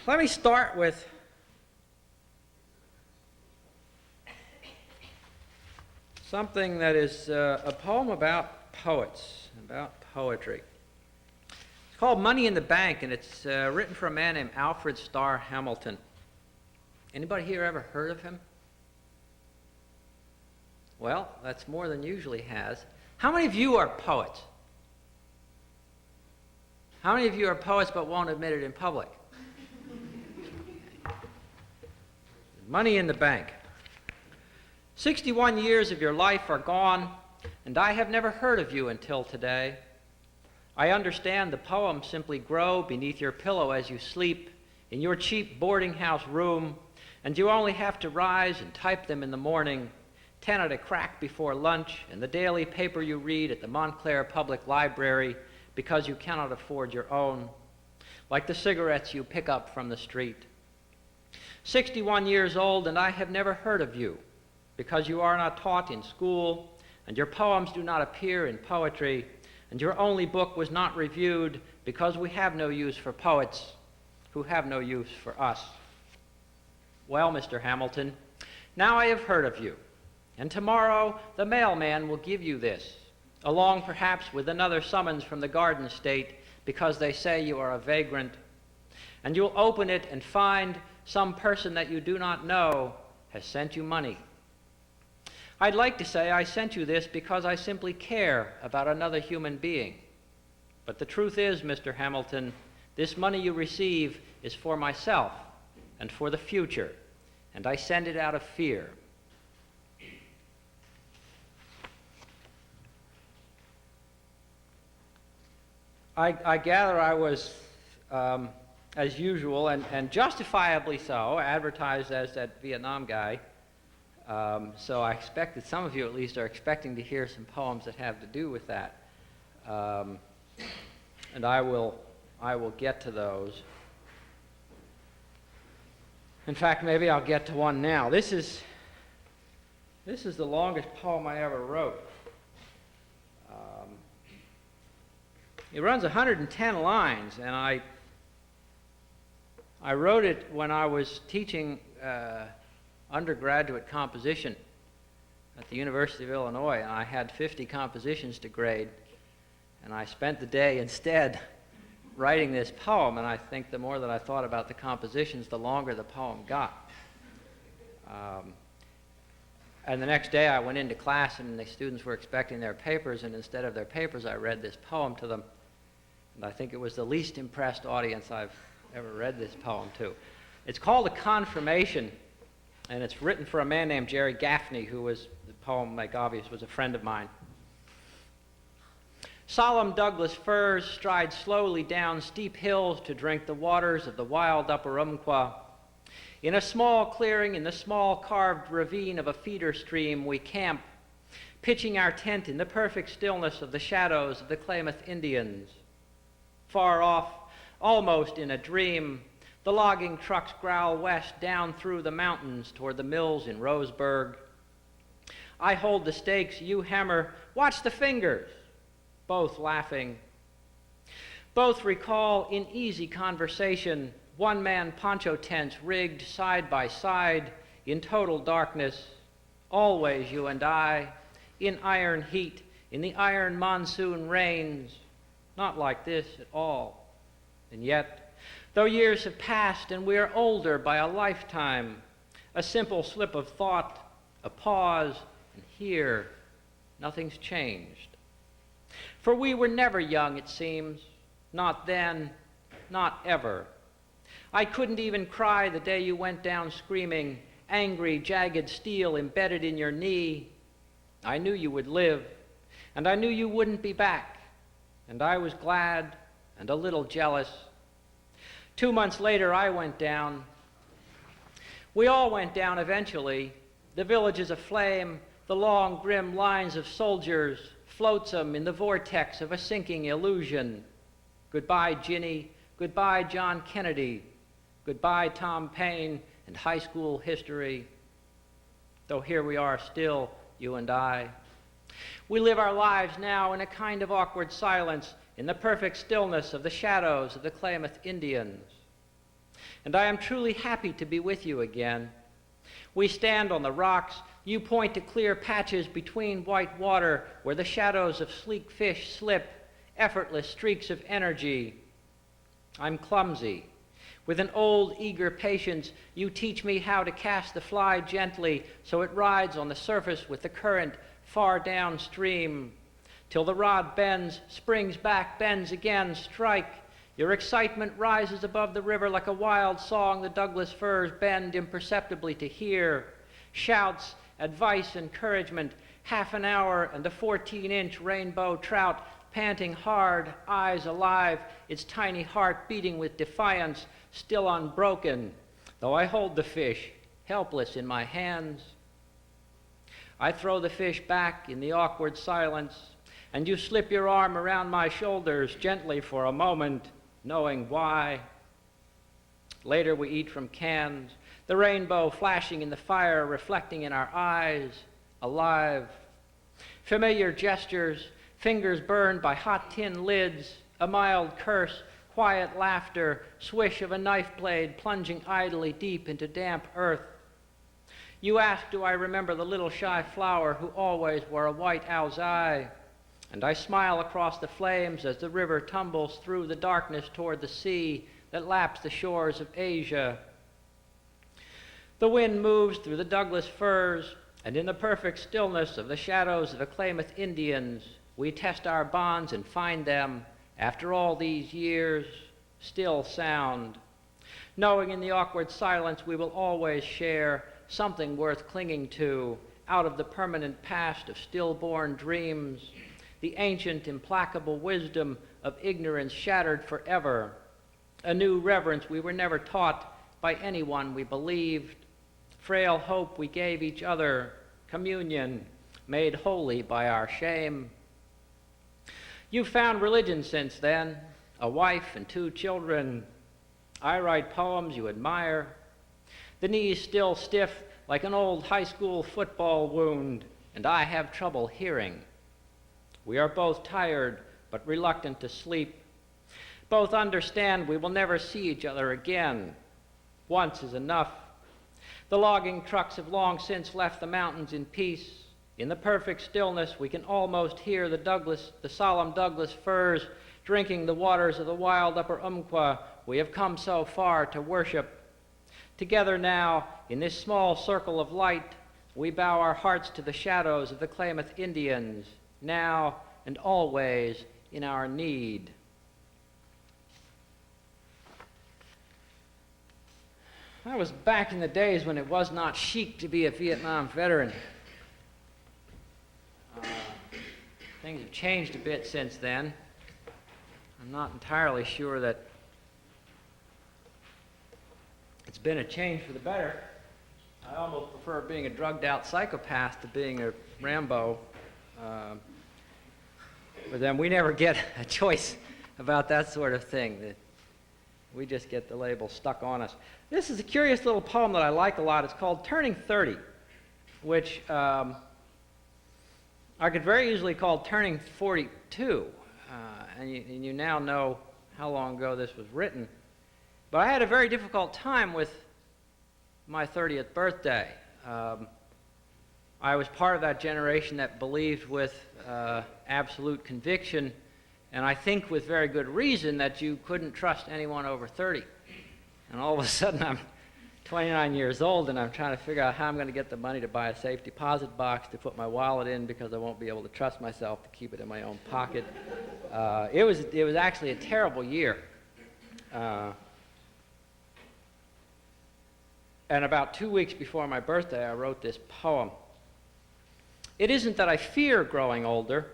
Let me start with something that is a poem about poets, about poetry. It's called Money in the Bank, and it's written for a man named Alfred Starr Hamilton. Anybody here ever heard of him? Well, that's more than usually has. How many of you are poets? How many of you are poets but won't admit it in public? Money in the Bank. 61 years of your life are gone, and I have never heard of you until today. I understand the poems simply grow beneath your pillow as you sleep in your cheap boarding house room, and you only have to rise and type them in the morning, 10 at a crack before lunch, in the daily paper you read at the Montclair Public Library because you cannot afford your own, like the cigarettes you pick up from the street. 61 years old, and I have never heard of you because you are not taught in school, and your poems do not appear in poetry, and your only book was not reviewed because we have no use for poets who have no use for us. Well, Mr. Hamilton, now I have heard of you, and tomorrow the mailman will give you this, along perhaps with another summons from the Garden State because they say you are a vagrant, and you'll open it and find some person that you do not know has sent you money. I'd like to say I sent you this because I simply care about another human being. But the truth is, Mr. Hamilton, this money you receive is for myself and for the future, and I send it out of fear. I gather I was, as usual, and justifiably so, advertised as that Vietnam guy. So I expect that some of you at least are expecting to hear some poems that have to do with that. And I will get to those. In fact, maybe I'll get to one now. This is the longest poem I ever wrote. It runs 110 lines, and I wrote it when I was teaching undergraduate composition at the University of Illinois, and I had 50 compositions to grade, and I spent the day instead writing this poem, and I think the more that I thought about the compositions, the longer the poem got. And the next day I went into class, and the students were expecting their papers, and instead of their papers I read this poem to them, and I think it was the least impressed audience I've ever read this poem to. It's called A Confirmation, and it's written for a man named Jerry Gaffney, who was, the poem, make obvious, was a friend of mine. Solemn Douglas firs stride slowly down steep hills to drink the waters of the wild upper Umpqua. In a small clearing in the small carved ravine of a feeder stream we camp, pitching our tent in the perfect stillness of the shadows of the Klamath Indians. Far off, almost in a dream, the logging trucks growl west down through the mountains toward the mills in Roseburg. I hold the stakes, you hammer, watch the fingers, both laughing. Both recall in easy conversation one-man poncho tents rigged side by side in total darkness, always you and I, in iron heat, in the iron monsoon rains, not like this at all. And yet, though years have passed and we are older by a lifetime, a simple slip of thought, a pause, and here, nothing's changed. For we were never young, it seems, not then, not ever. I couldn't even cry the day you went down screaming, angry, jagged steel embedded in your knee. I knew you would live, and I knew you wouldn't be back, and I was glad and a little jealous. 2 months later, I went down. We all went down eventually. The village is aflame, the long, grim lines of soldiers, flotsam in the vortex of a sinking illusion. Goodbye, Ginny. Goodbye, John Kennedy. Goodbye, Tom Paine and high school history. Though here we are still, you and I. We live our lives now in a kind of awkward silence, in the perfect stillness of the shadows of the Klamath Indians. and I am truly happy to be with you again. We stand on the rocks. You point to clear patches between white water where the shadows of sleek fish slip, effortless streaks of energy. I'm clumsy. With an old, eager patience, you teach me how to cast the fly gently so it rides on the surface with the current far downstream, till the rod bends, springs back, bends again, strike. Your excitement rises above the river like a wild song the Douglas firs bend imperceptibly to hear. Shouts, advice, encouragement, half an hour and the 14-inch rainbow trout panting hard, eyes alive, its tiny heart beating with defiance, still unbroken, though I hold the fish, helpless in my hands. I throw the fish back in the awkward silence, and you slip your arm around my shoulders gently for a moment, knowing why. Later we eat from cans, the rainbow flashing in the fire, reflecting in our eyes, alive. Familiar gestures, fingers burned by hot tin lids, a mild curse, quiet laughter, swish of a knife blade plunging idly deep into damp earth. You ask, do I remember the little shy flower who always wore a white owl's eye? And I smile across the flames as the river tumbles through the darkness toward the sea that laps the shores of Asia. The wind moves through the Douglas firs, and in the perfect stillness of the shadows of the Klamath Indians, we test our bonds and find them, after all these years, still sound, knowing in the awkward silence we will always share something worth clinging to out of the permanent past of stillborn dreams, the ancient implacable wisdom of ignorance shattered forever, a new reverence we were never taught by anyone we believed, frail hope we gave each other, communion made holy by our shame. You've found religion since then, a wife and 2 children. I write poems you admire, the knees still stiff like an old high school football wound, and I have trouble hearing. We are both tired, but reluctant to sleep. Both understand we will never see each other again. Once is enough. The logging trucks have long since left the mountains in peace. In the perfect stillness, we can almost hear the solemn Douglas firs drinking the waters of the wild upper Umpqua we have come so far to worship. Together now, in this small circle of light, we bow our hearts to the shadows of the Klamath Indians, now and always in our need. That was back in the days when it was not chic to be a Vietnam veteran. Things have changed a bit since then. I'm not entirely sure that it's been a change for the better. I almost prefer being a drugged-out psychopath to being a Rambo. But then we never get a choice about that sort of thing. We just get the label stuck on us. This is a curious little poem that I like a lot. It's called Turning 30, which I could very easily call Turning 42, and you now know how long ago this was written. But I had a very difficult time with my 30th birthday. I was part of that generation that believed with absolute conviction, and I think with very good reason, that you couldn't trust anyone over 30. And all of a sudden I'm 29 years old and I'm trying to figure out how I'm going to get the money to buy a safe deposit box to put my wallet in, because I won't be able to trust myself to keep it in my own pocket. It was actually a terrible year. And about 2 weeks before my birthday, I wrote this poem. It isn't that I fear growing older.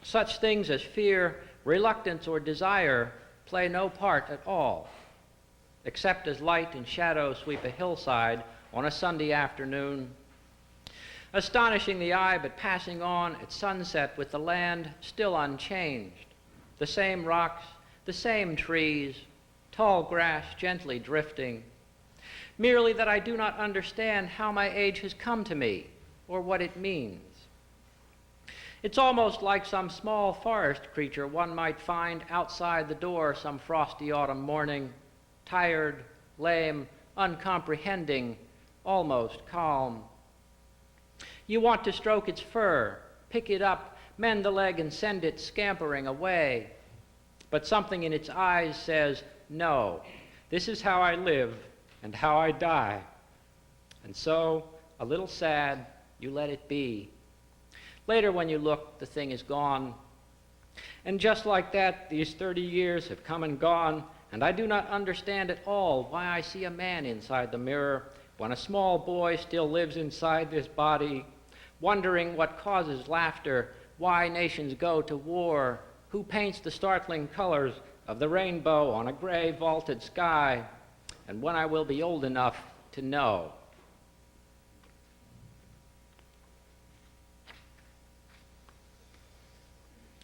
Such things as fear, reluctance, or desire play no part at all, except as light and shadow sweep a hillside on a Sunday afternoon, astonishing the eye but passing on at sunset with the land still unchanged, the same rocks, the same trees, tall grass gently drifting, merely that I do not understand how my age has come to me or what it means. It's almost like some small forest creature one might find outside the door some frosty autumn morning, tired, lame, uncomprehending, almost calm. You want to stroke its fur, pick it up, mend the leg, and send it scampering away. But something in its eyes says, no, this is how I live and how I die. And so, a little sad, you let it be. Later when you look, the thing is gone. And just like that, these 30 years have come and gone, and I do not understand at all why I see a man inside the mirror when a small boy still lives inside this body, wondering what causes laughter, why nations go to war, who paints the startling colors of the rainbow on a gray vaulted sky, and when I will be old enough to know.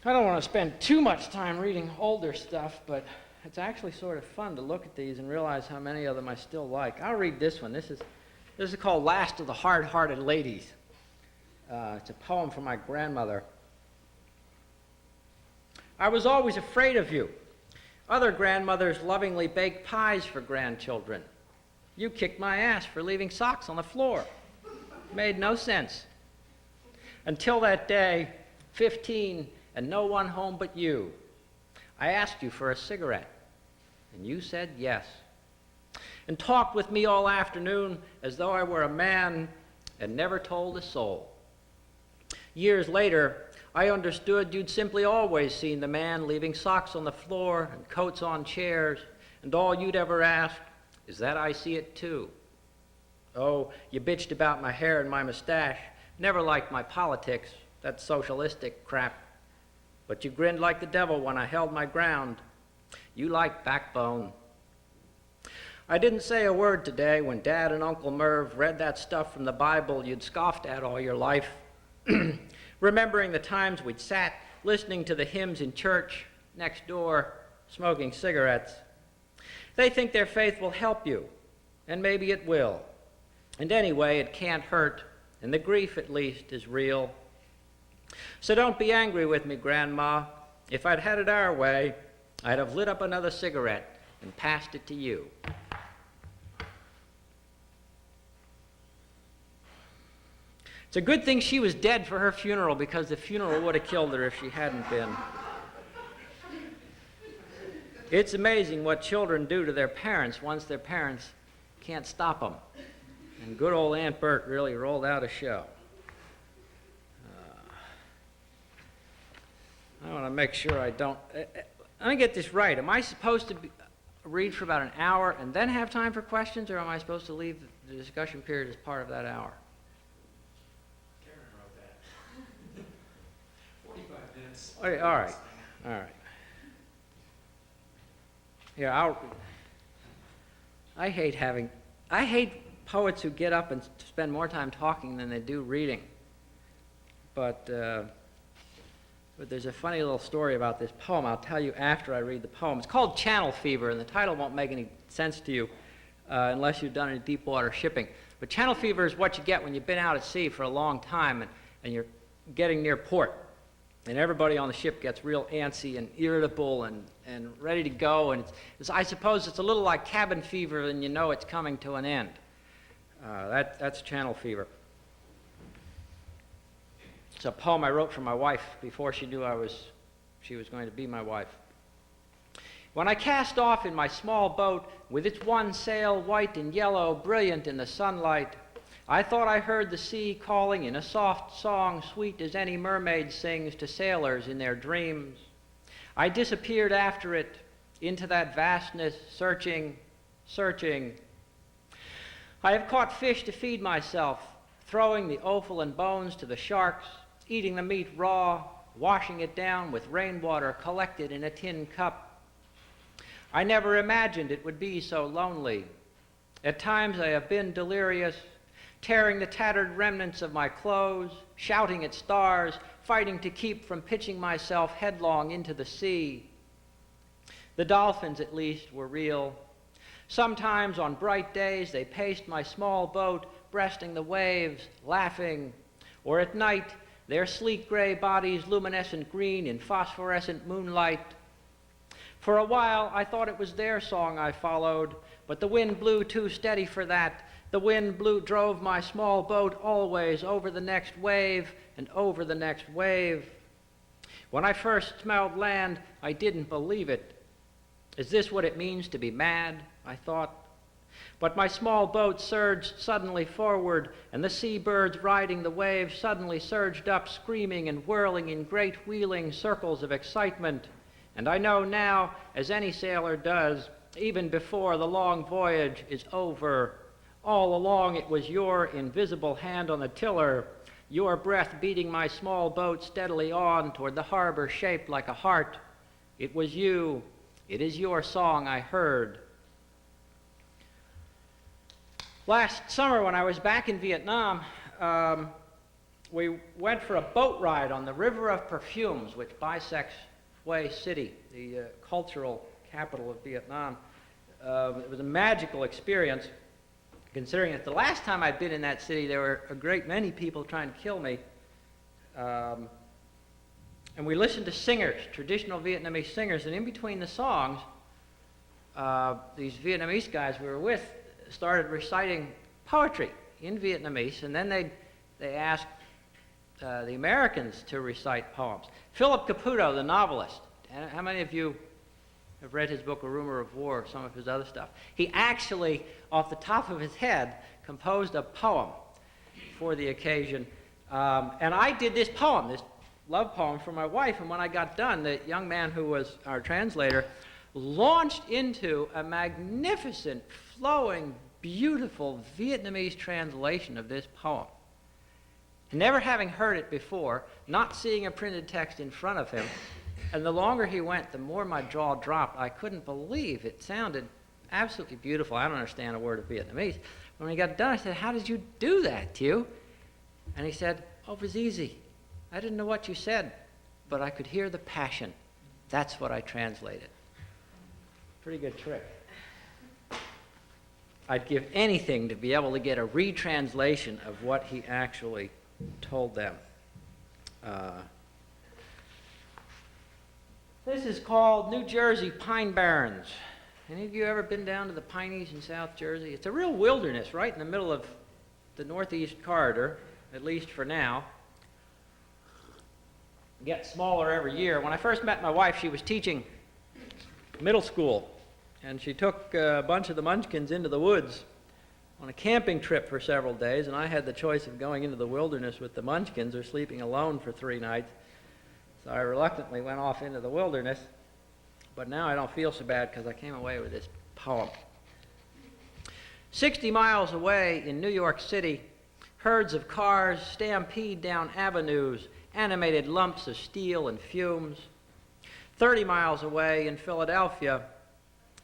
I don't want to spend too much time reading older stuff, but it's actually sort of fun to look at these and realize how many of them I still like. I'll read this one. This is called Last of the Hard-Hearted Ladies. It's a poem from my grandmother. I was always afraid of you. Other grandmothers lovingly baked pies for grandchildren. You kicked my ass for leaving socks on the floor. Made no sense. Until that day, 15, and no one home but you. I asked you for a cigarette, and you said yes, and talked with me all afternoon as though I were a man and never told a soul. Years later, I understood you'd simply always seen the man leaving socks on the floor and coats on chairs, and all you'd ever asked is that I see it too. Oh, you bitched about my hair and my mustache, never liked my politics, that socialistic crap. But you grinned like the devil when I held my ground. You like backbone. I didn't say a word today when Dad and Uncle Merv read that stuff from the Bible you'd scoffed at all your life, remembering the times we'd sat listening to the hymns in church next door, smoking cigarettes. They think their faith will help you, and maybe it will. And anyway, it can't hurt, and the grief at least is real. So don't be angry with me, Grandma. If I'd had it our way, I'd have lit up another cigarette and passed it to you. It's a good thing she was dead for her funeral, because the funeral would have killed her if she hadn't been. It's amazing what children do to their parents once their parents can't stop them. And good old Aunt Bert really rolled out a show. I want to make sure I don't... Let me get this right. Am I supposed to read for about an hour and then have time for questions, or am I supposed to leave the discussion period as part of that hour? Karen wrote that. 45 minutes. Okay, all right. Yeah, I hate poets who get up and spend more time talking than they do reading. But there's a funny little story about this poem. I'll tell you after I read the poem. It's called Channel Fever, and the title won't make any sense to you unless you've done any deep water shipping. But channel fever is what you get when you've been out at sea for a long time and you're getting near port. And everybody on the ship gets real antsy and irritable and ready to go. And I suppose it's a little like cabin fever, and you know it's coming to an end. That's channel fever. It's a poem I wrote for my wife before she knew she was going to be my wife. When I cast off in my small boat, with its one sail white and yellow, brilliant in the sunlight, I thought I heard the sea calling in a soft song sweet as any mermaid sings to sailors in their dreams. I disappeared after it into that vastness, searching. I have caught fish to feed myself, throwing the offal and bones to the sharks, eating the meat raw, washing it down with rainwater collected in a tin cup. I never imagined it would be so lonely. At times I have been delirious, tearing the tattered remnants of my clothes, shouting at stars, fighting to keep from pitching myself headlong into the sea. The dolphins, at least, were real. Sometimes on bright days they paced my small boat, breasting the waves, laughing. Or at night, their sleek gray bodies luminescent green in phosphorescent moonlight. For a while, I thought it was their song I followed, but the wind blew too steady for that. The wind drove my small boat always over the next wave and over the next wave. When I first smelled land, I didn't believe it. Is this what it means to be mad? I thought. But my small boat surged suddenly forward, and the seabirds riding the waves suddenly surged up, screaming and whirling in great wheeling circles of excitement. And I know now, as any sailor does, even before the long voyage is over, all along it was your invisible hand on the tiller, your breath beating my small boat steadily on toward the harbor shaped like a heart. It was you. It is your song I heard. Last summer when I was back in Vietnam, we went for a boat ride on the River of Perfumes, which bisects Hue City, the cultural capital of Vietnam. It was a magical experience, considering that the last time I'd been in that city, there were a great many people trying to kill me. And we listened to singers, traditional Vietnamese singers, and in between the songs, these Vietnamese guys we were with started reciting poetry in Vietnamese, and then they asked the Americans to recite poems. Philip Caputo, the novelist, and how many of you have read his book, A Rumor of War, or some of his other stuff? He actually, off the top of his head, composed a poem for the occasion. And I did this poem, this love poem for my wife, and when I got done, the young man who was our translator launched into a magnificent, flowing, beautiful Vietnamese translation of this poem. Never having heard it before, not seeing a printed text in front of him, and the longer he went, the more my jaw dropped. I couldn't believe it sounded absolutely beautiful. I don't understand a word of Vietnamese. When he got done, I said, "How did you do that, Tew?" And he said, "Oh, it was easy. I didn't know what you said, but I could hear the passion. That's what I translated." Pretty good trick. I'd give anything to be able to get a retranslation of what he actually told them. This is called New Jersey Pine Barrens. Any of you ever been down to the Pineys in South Jersey? It's a real wilderness right in the middle of the Northeast Corridor, at least for now. It gets smaller every year. When I first met my wife, she was teaching middle school, and she took a bunch of the Munchkins into the woods on a camping trip for several days, and I had the choice of going into the wilderness with the Munchkins or sleeping alone for 3 nights. So I reluctantly went off into the wilderness, but now I don't feel so bad because I came away with this poem. 60 miles away in New York City, herds of cars stampede down avenues, animated lumps of steel and fumes. 30 miles away in Philadelphia,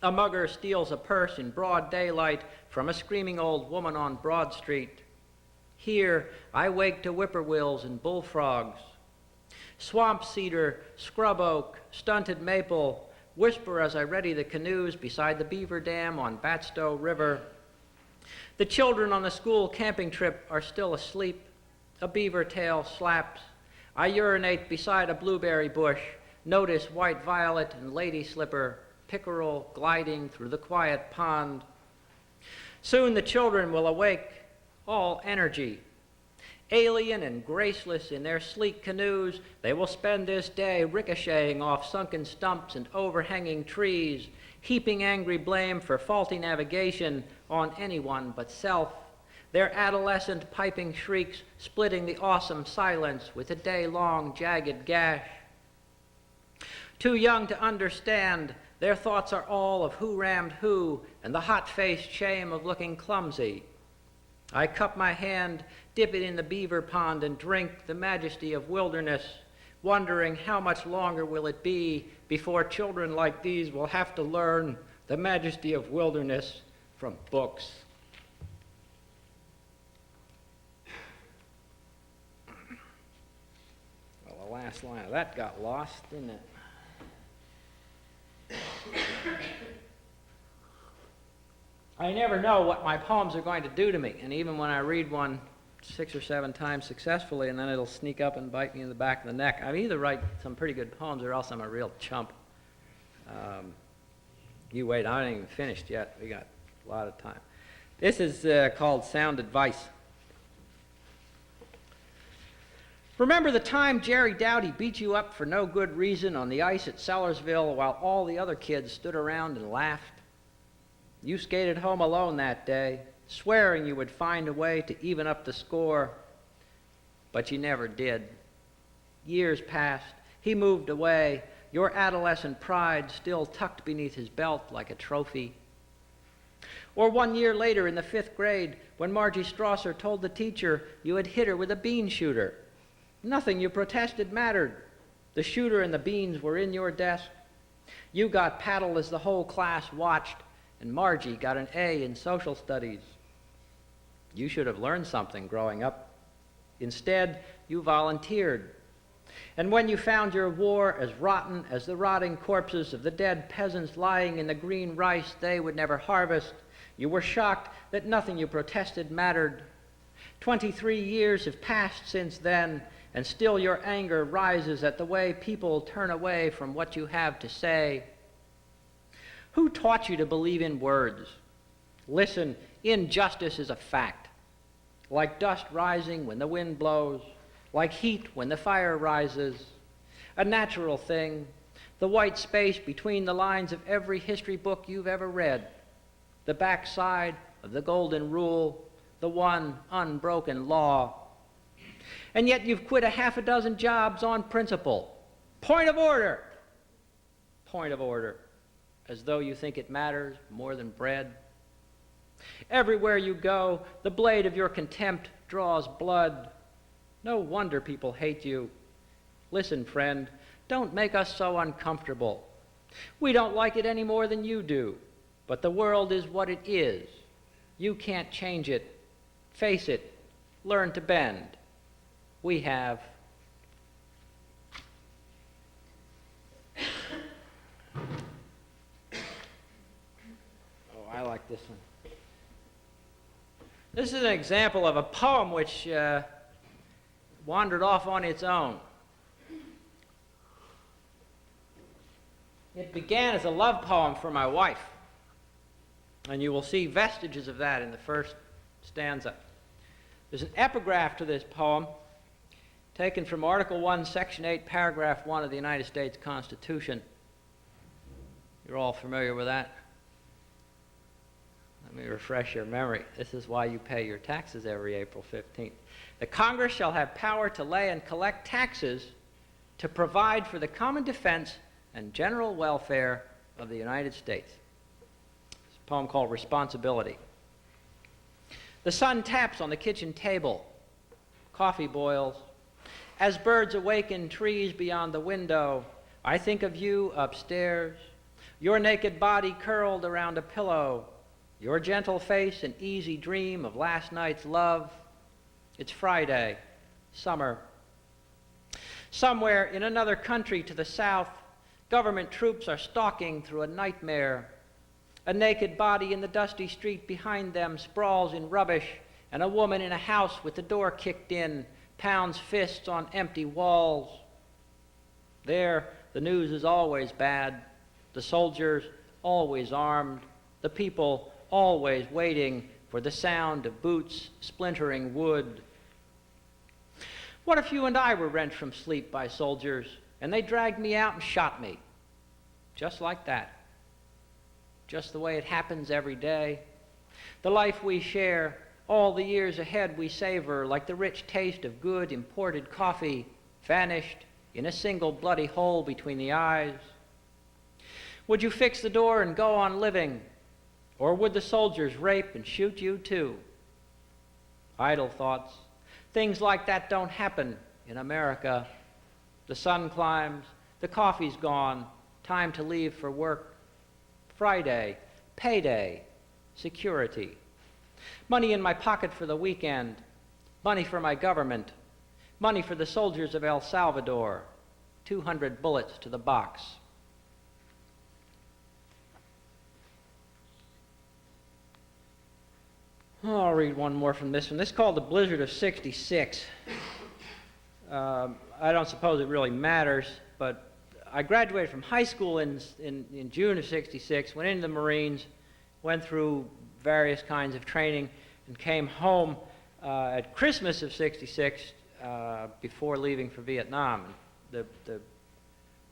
a mugger steals a purse in broad daylight from a screaming old woman on Broad Street. Here, I wake to whippoorwills and bullfrogs. Swamp cedar, scrub oak, stunted maple whisper as I ready the canoes beside the beaver dam on Batstow River. The children on the school camping trip are still asleep. A beaver tail slaps. I urinate beside a blueberry bush, notice white violet and lady slipper, pickerel gliding through the quiet pond. Soon the children will awake, all energy. Alien and graceless in their sleek canoes, they will spend this day ricocheting off sunken stumps and overhanging trees, heaping angry blame for faulty navigation on anyone but self, their adolescent piping shrieks splitting the awesome silence with a day-long jagged gash. Too young to understand, their thoughts are all of who rammed who and the hot-faced shame of looking clumsy. I cup my hand, dip it in the beaver pond, and drink the majesty of wilderness, wondering how much longer will it be before children like these will have to learn the majesty of wilderness from books. Well, the last line of that got lost, didn't it? I never know what my poems are going to do to me, and even when I read one 6 or 7 times successfully, and then it'll sneak up and bite me in the back of the neck, I either write some pretty good poems or else I'm a real chump. You wait, I haven't even finished yet. We got a lot of time. This is called Sound Advice. Remember the time Jerry Dowdy beat you up for no good reason on the ice at Sellersville while all the other kids stood around and laughed? You skated home alone that day, swearing you would find a way to even up the score, but you never did. Years passed. He moved away, your adolescent pride still tucked beneath his belt like a trophy. Or 1 year later in the 5th grade, when Margie Strasser told the teacher you had hit her with a bean shooter. Nothing you protested mattered. The shooter and the beans were in your desk. You got paddled as the whole class watched, and Margie got an A in social studies. You should have learned something growing up. Instead, you volunteered. And when you found your war as rotten as the rotting corpses of the dead peasants lying in the green rice they would never harvest, you were shocked that nothing you protested mattered. 23 years have passed since then, and still your anger rises at the way people turn away from what you have to say. Who taught you to believe in words? Listen, injustice is a fact. Like dust rising when the wind blows, like heat when the fire rises. A natural thing, the white space between the lines of every history book you've ever read, the backside of the golden rule, the one unbroken law. And yet you've quit a half a dozen jobs on principle. Point of order! Point of order. As though you think it matters more than bread. Everywhere you go, the blade of your contempt draws blood. No wonder people hate you. Listen, friend, don't make us so uncomfortable. We don't like it any more than you do, but the world is what it is. You can't change it. Face it. Learn to bend. We have. Oh, I like this one. This is an example of a poem which wandered off on its own. It began as a love poem for my wife, and you will see vestiges of that in the first stanza. There's an epigraph to this poem taken from Article 1, Section 8, Paragraph 1 of the United States Constitution. You're all familiar with that? Let me refresh your memory. This is why you pay your taxes every April 15th. The Congress shall have power to lay and collect taxes to provide for the common defense and general welfare of the United States. It's a poem called Responsibility. The sun taps on the kitchen table. Coffee boils. As birds awaken trees beyond the window, I think of you upstairs, your naked body curled around a pillow, your gentle face an easy dream of last night's love. It's Friday, summer. Somewhere in another country to the south, government troops are stalking through a nightmare. A naked body in the dusty street behind them sprawls in rubbish, and a woman in a house with the door kicked in pounds fists on empty walls. There, the news is always bad, the soldiers always armed, the people always waiting for the sound of boots splintering wood. What if you and I were rent from sleep by soldiers, and they dragged me out and shot me? Just like that. Just the way it happens every day. The life we share, all the years ahead we savor, like the rich taste of good imported coffee, vanished in a single bloody hole between the eyes. Would you fix the door and go on living? Or would the soldiers rape and shoot you too? Idle thoughts. Things like that don't happen in America. The sun climbs, the coffee's gone, time to leave for work. Friday, payday, security. Money in my pocket for the weekend, money for my government, money for the soldiers of El Salvador, 200 bullets to the box. Oh, I'll read one more from this one. This is called The Blizzard of '66. I don't suppose it really matters, but I graduated from high school in June of '66, went into the Marines, went through various kinds of training, and came home at Christmas of '66 before leaving for Vietnam.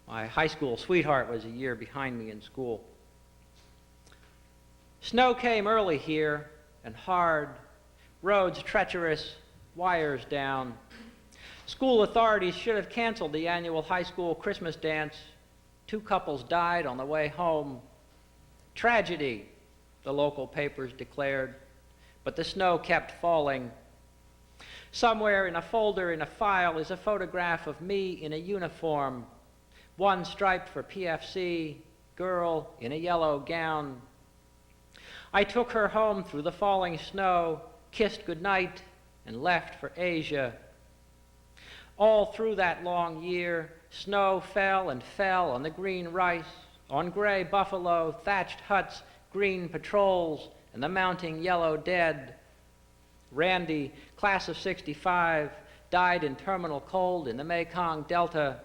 My high school sweetheart was a year behind me in school. Snow came early here and hard, roads treacherous, wires down. School authorities should have canceled the annual high school Christmas dance. 2 couples died on the way home. Tragedy, the local papers declared, but the snow kept falling. Somewhere in a folder in a file is a photograph of me in a uniform, one striped for PFC, girl in a yellow gown. I took her home through the falling snow, kissed goodnight, and left for Asia. All through that long year, snow fell and fell on the green rice, on gray buffalo, thatched huts, green patrols, and the mounting yellow dead. Randy, class of '65, died in terminal cold in the Mekong Delta.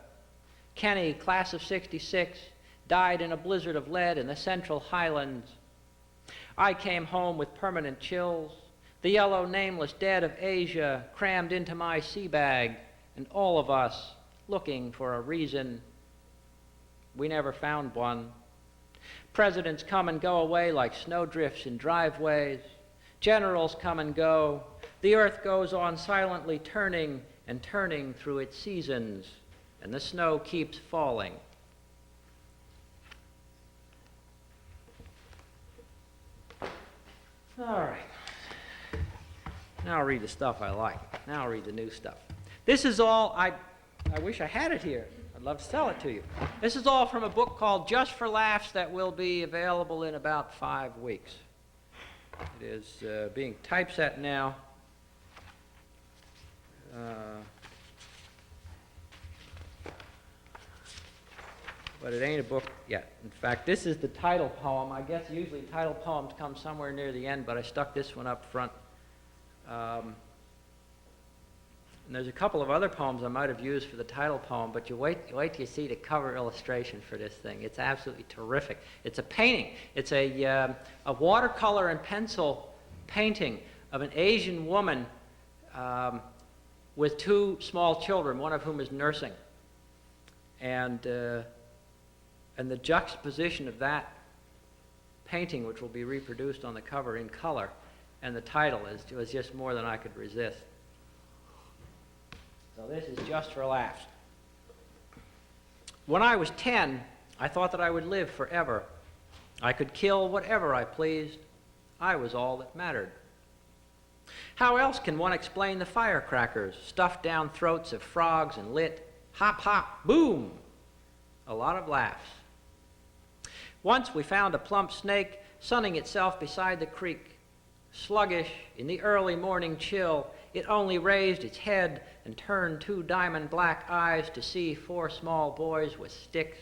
Kenny, class of '66, died in a blizzard of lead in the Central Highlands. I came home with permanent chills, the yellow nameless dead of Asia crammed into my sea bag, and all of us looking for a reason. We never found one. Presidents come and go away like snowdrifts in driveways. Generals come and go. The earth goes on silently turning and turning through its seasons, and the snow keeps falling. All right. Now I'll read the stuff I like. Now I'll read the new stuff. This is all, I wish I had it here. I'd love to sell it to you. This is all from a book called Just for Laughs that will be available in about 5 weeks. It is being typeset now. But it ain't a book yet. In fact, this is the title poem. I guess usually title poems come somewhere near the end, but I stuck this one up front. And there's a couple of other poems I might have used for the title poem, but you wait till you see the cover illustration for this thing. It's absolutely terrific. It's a painting. It's a watercolor and pencil painting of an Asian woman with 2 small children, one of whom is nursing. And the juxtaposition of that painting, which will be reproduced on the cover in color, and the title was just more than I could resist. So this is Just for Laughs. When I was 10, I thought that I would live forever. I could kill whatever I pleased. I was all that mattered. How else can one explain the firecrackers stuffed down throats of frogs and lit hop, hop, boom? A lot of laughs. Once we found a plump snake sunning itself beside the creek. Sluggish in the early morning chill, it only raised its head and turned 2 diamond black eyes to see 4 small boys with sticks.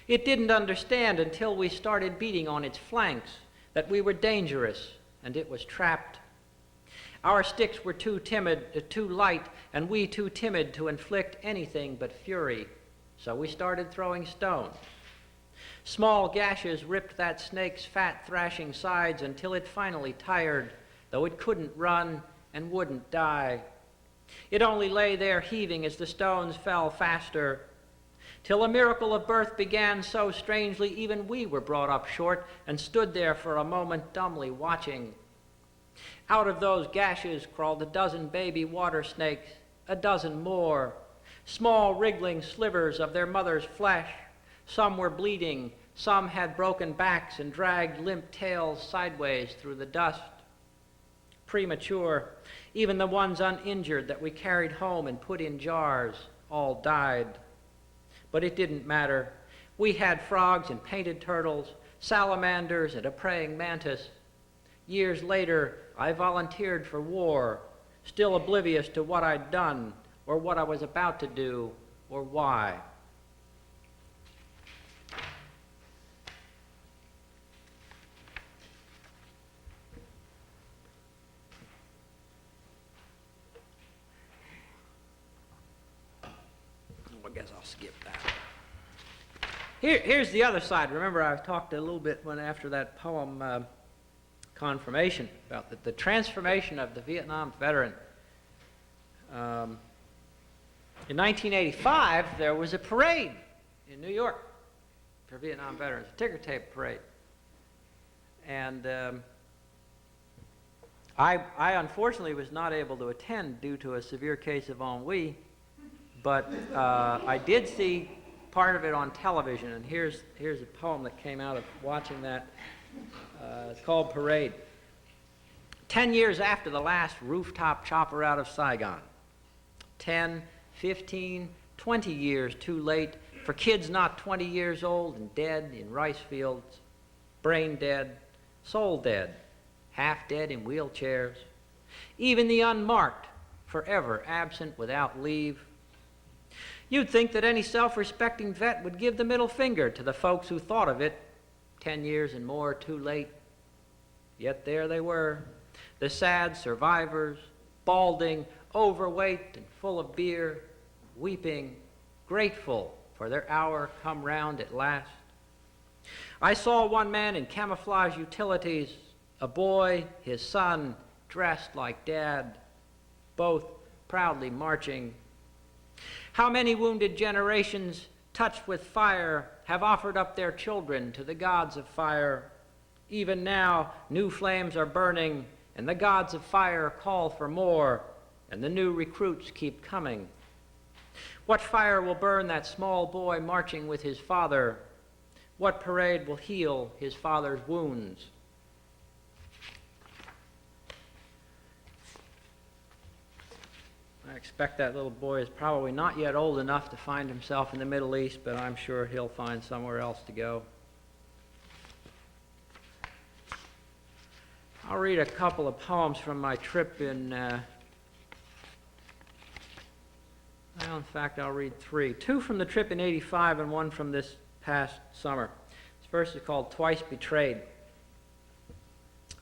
It didn't understand until we started beating on its flanks that we were dangerous and it was trapped. Our sticks were too light, and we too timid to inflict anything but fury, so we started throwing stones. Small gashes ripped that snake's fat, thrashing sides until it finally tired, though it couldn't run and wouldn't die. It only lay there heaving as the stones fell faster, till a miracle of birth began so strangely even we were brought up short and stood there for a moment dumbly watching. Out of those gashes crawled a dozen baby water snakes, a dozen more, small wriggling slivers of their mother's flesh. Some were bleeding, some had broken backs and dragged limp tails sideways through the dust. Premature, even the ones uninjured that we carried home and put in jars, all died. But it didn't matter. We had frogs and painted turtles, salamanders and a praying mantis. Years later, I volunteered for war, still oblivious to what I'd done, or what I was about to do, or why. I guess I'll skip that. Here's the other side. Remember, I talked a little bit after that poem, Confirmation, about the transformation of the Vietnam veteran. In 1985, there was a parade in New York for Vietnam veterans, a ticker tape parade. And I unfortunately was not able to attend due to a severe case of ennui, but I did see part of it on television, and here's a poem that came out of watching that. It's called Parade. 10 years after the last rooftop chopper out of Saigon. 10, 15, 20 years too late for kids not 20 years old and dead in rice fields, brain dead, soul dead, half dead in wheelchairs. Even the unmarked, forever absent without leave. You'd think that any self-respecting vet would give the middle finger to the folks who thought of it 10 years and more too late. Yet there they were, the sad survivors, balding, overweight and full of beer, weeping, grateful for their hour come round at last. I saw one man in camouflage utilities, a boy, his son, dressed like Dad, both proudly marching. How many wounded generations, touched with fire, have offered up their children to the gods of fire? Even now, new flames are burning, and the gods of fire call for more, and the new recruits keep coming. What fire will burn that small boy marching with his father? What parade will heal his father's wounds? I expect that little boy is probably not yet old enough to find himself in the Middle East, but I'm sure he'll find somewhere else to go. I'll read a couple of poems from my trip in, well, in fact, I'll read three. Two from the trip in '85 and one from this past summer. This first is called Twice Betrayed.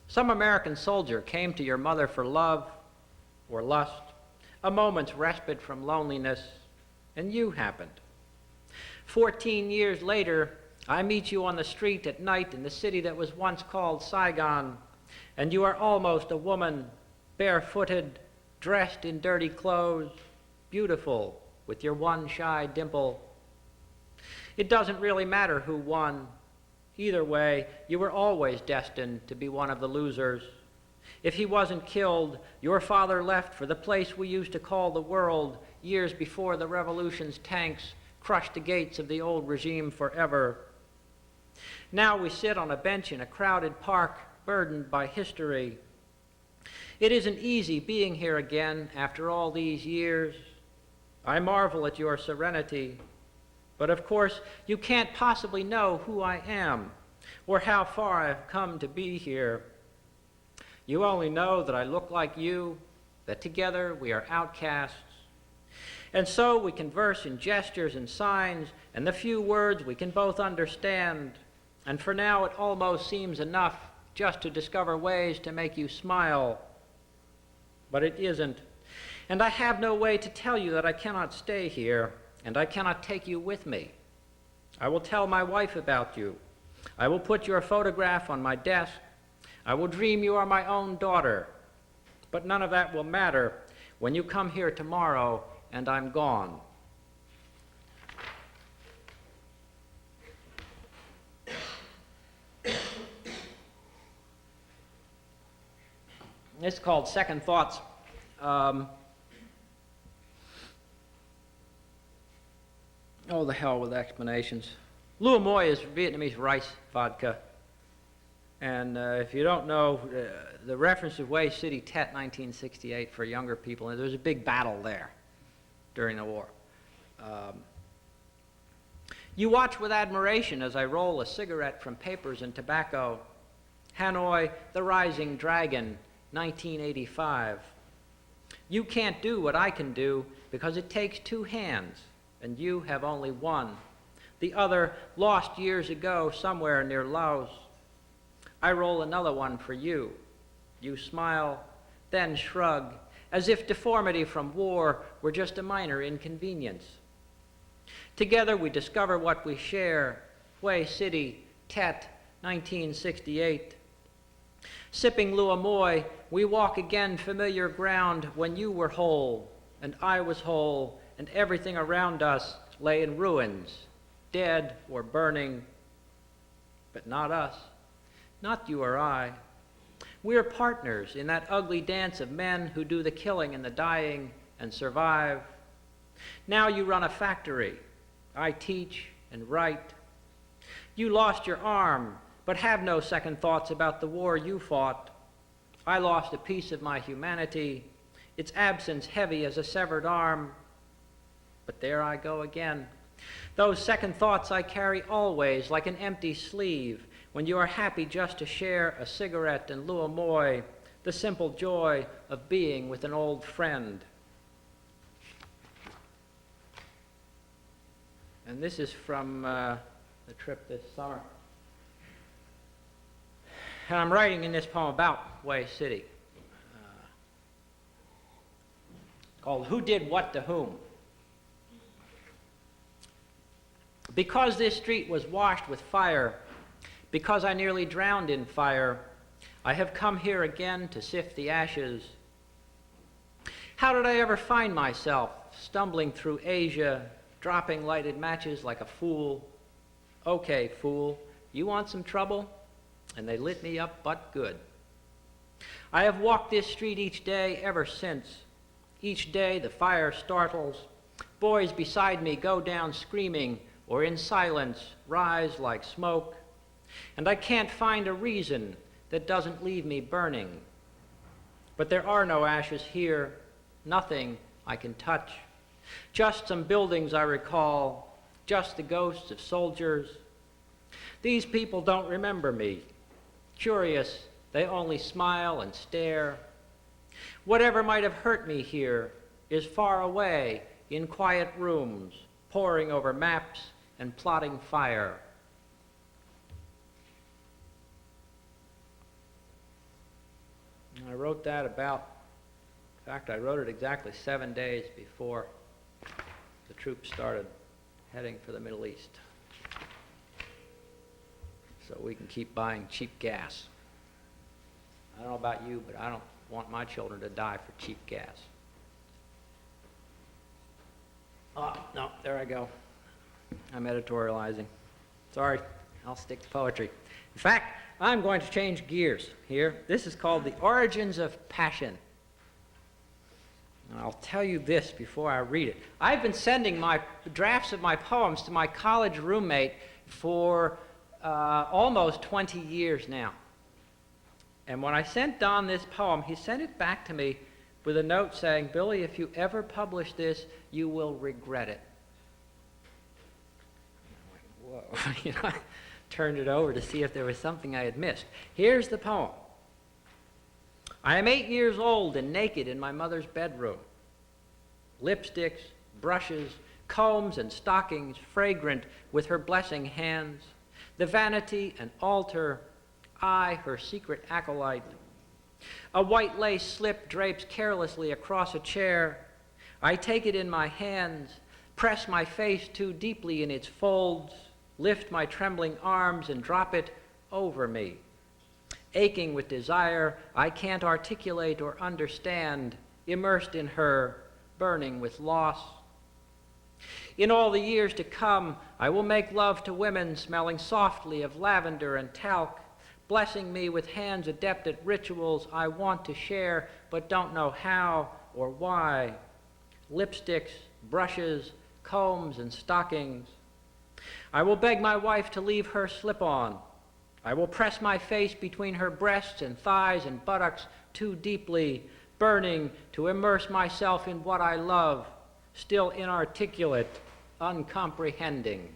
Some American soldier came to your mother for love or lust, a moment's respite from loneliness, and you happened. 14 years later, I meet you on the street at night in the city that was once called Saigon, and you are almost a woman, barefooted, dressed in dirty clothes, beautiful, with your one shy dimple. It doesn't really matter who won. Either way, you were always destined to be one of the losers. If he wasn't killed, your father left for the place we used to call the world years before the revolution's tanks crushed the gates of the old regime forever. Now we sit on a bench in a crowded park, burdened by history. It isn't easy being here again after all these years. I marvel at your serenity, but of course you can't possibly know who I am or how far I've come to be here. You only know that I look like you, that together we are outcasts. And so we converse in gestures and signs and the few words we can both understand. And for now it almost seems enough just to discover ways to make you smile. But it isn't. And I have no way to tell you that I cannot stay here, and I cannot take you with me. I will tell my wife about you. I will put your photograph on my desk. I will dream you are my own daughter. But none of that will matter when you come here tomorrow and I'm gone. It's called Second Thoughts. Oh, the hell with explanations. Lua Moi is Vietnamese rice vodka. And if you don't know, the reference to Hue City Tet 1968 for younger people, and there was a big battle there during the war. You watch with admiration as I roll a cigarette from papers and tobacco. Hanoi, the Rising Dragon, 1985. You can't do what I can do because it takes two hands, and you have only one. The other lost years ago somewhere near Laos. I roll another one for you. You smile, then shrug, as if deformity from war were just a minor inconvenience. Together we discover what we share. Hue City, Tet, 1968. Sipping Luamoy, we walk again familiar ground when you were whole, and I was whole, and everything around us lay in ruins, dead or burning. But not us, not you or I. We're partners in that ugly dance of men who do the killing and the dying and survive. Now you run a factory. I teach and write. You lost your arm, but have no second thoughts about the war you fought. I lost a piece of my humanity, its absence heavy as a severed arm. But there I go again. Those second thoughts I carry always like an empty sleeve when you are happy just to share a cigarette and Luamoy, the simple joy of being with an old friend. And this is from the trip this summer. And I'm writing in this poem about Hue City, called Who Did What to Whom? Because this street was washed with fire, because I nearly drowned in fire, I have come here again to sift the ashes. How did I ever find myself stumbling through Asia, dropping lighted matches like a fool? Okay, fool, you want some trouble? And they lit me up but good. I have walked this street each day ever since. Each day the fire startles. Boys beside me go down screaming, or in silence rise like smoke. And I can't find a reason that doesn't leave me burning. But there are no ashes here, nothing I can touch. Just some buildings I recall, just the ghosts of soldiers. These people don't remember me. Curious, they only smile and stare. Whatever might have hurt me here is far away in quiet rooms, poring over maps and plotting fire. And I wrote that about, in fact, I wrote it exactly 7 days before the troops started heading for the Middle East. So we can keep buying cheap gas. I don't know about you, but I don't want my children to die for cheap gas. Oh, no, there I go. I'm editorializing. Sorry, I'll stick to poetry. In fact, I'm going to change gears here. This is called The Origins of Passion. And I'll tell you this before I read it. I've been sending my drafts of my poems to my college roommate for almost 20 years now. And when I sent Don this poem, he sent it back to me with a note saying, Billy, if you ever publish this, you will regret it. And I went, whoa. You know, I turned it over to see if there was something I had missed. Here's the poem. I am 8 years old and naked in my mother's bedroom. Lipsticks, brushes, combs, and stockings fragrant with her blessing hands. The vanity and altar, I, her secret acolyte. A white lace slip drapes carelessly across a chair. I take it in my hands, press my face too deeply in its folds, lift my trembling arms and drop it over me. Aching with desire, I can't articulate or understand, immersed in her, burning with loss. In all the years to come, I will make love to women smelling softly of lavender and talc, blessing me with hands adept at rituals I want to share but don't know how or why. Lipsticks, brushes, combs, and stockings. I will beg my wife to leave her slip-on. I will press my face between her breasts and thighs and buttocks too deeply, burning to immerse myself in what I love, still inarticulate, uncomprehending.